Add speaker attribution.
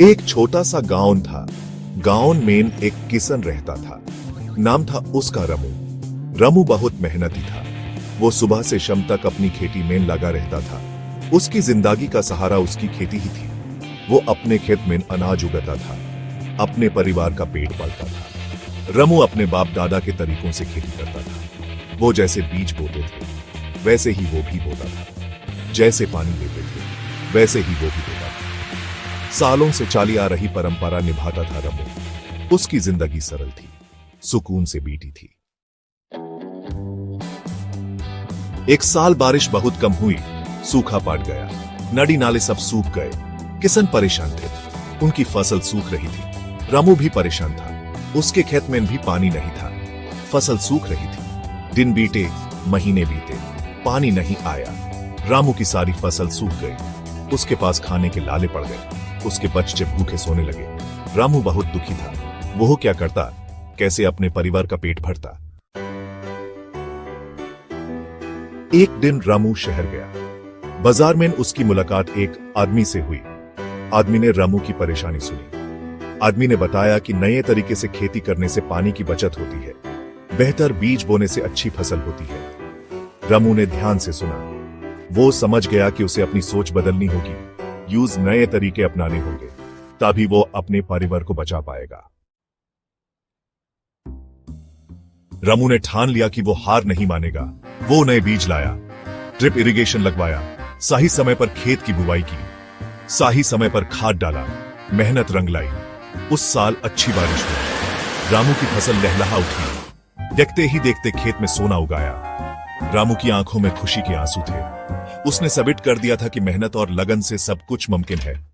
Speaker 1: एक छोटा सा गांव था। गांव में एक किसान रहता था। नाम था उसका रमू। रमू बहुत मेहनती था। वो सुबह से शाम तक अपनी खेती में लगा रहता था। उसकी जिंदगी का सहारा उसकी खेती ही थी। वो अपने खेत में अनाज उगाता था, अपने परिवार का पेट पालता था। रमू अपने बाप दादा के तरीकों से खेती करता था। वो जैसे बीज बोते थे वैसे ही वो भी बोता था, जैसे पानी देते थे वैसे ही वो भी देता था। सालों से चली आ रही परंपरा निभाता था रमू। उसकी जिंदगी सरल थी, सुकून से बीती थी। एक साल बारिश बहुत कम हुई, सूखा पड़ गया, नदी नाले सब सूख गए। किसान परेशान थे, उनकी फसल सूख रही थी। रमू भी परेशान था, उसके खेत में भी पानी नहीं था, फसल सूख रही थी। दिन बीते, महीने बीते, पानी नहीं आया। रामू की सारी फसल सूख गई। उसके पास खाने के लाले पड़ गए। उसके बच्चे भूखे सोने लगे। रामू बहुत दुखी था। वो क्या करता, कैसे अपने परिवार का पेट भरता। एक दिन रामू शहर गया। बाजार में उसकी मुलाकात एक आदमी से हुई। आदमी ने रामू की परेशानी सुनी। आदमी ने बताया कि नए तरीके से खेती करने से पानी की बचत होती है, बेहतर बीज बोने से अच्छी फसल होती है। रामू ने ध्यान से सुना। वो समझ गया कि उसे अपनी सोच बदलनी होगी, यूज नए तरीके अपनाने होंगे, तभी वो अपने परिवार को बचा पाएगा। रामू ने ठान लिया कि वो हार नहीं मानेगा। वो नए बीज लाया, ड्रिप इरिगेशन लगवाया, सही समय पर खेत की बुवाई की, सही समय पर खाद डाला, मेहनत रंग लाई। उस साल अच्छी बारिश हुई। रामू की फसल लहलहा उठी। देखते ही देखते खेत में सोना उगाया। रामू की आंखों में खुशी के आंसू थे। उसने साबित कर दिया था कि मेहनत और लगन से सब कुछ मुमकिन है।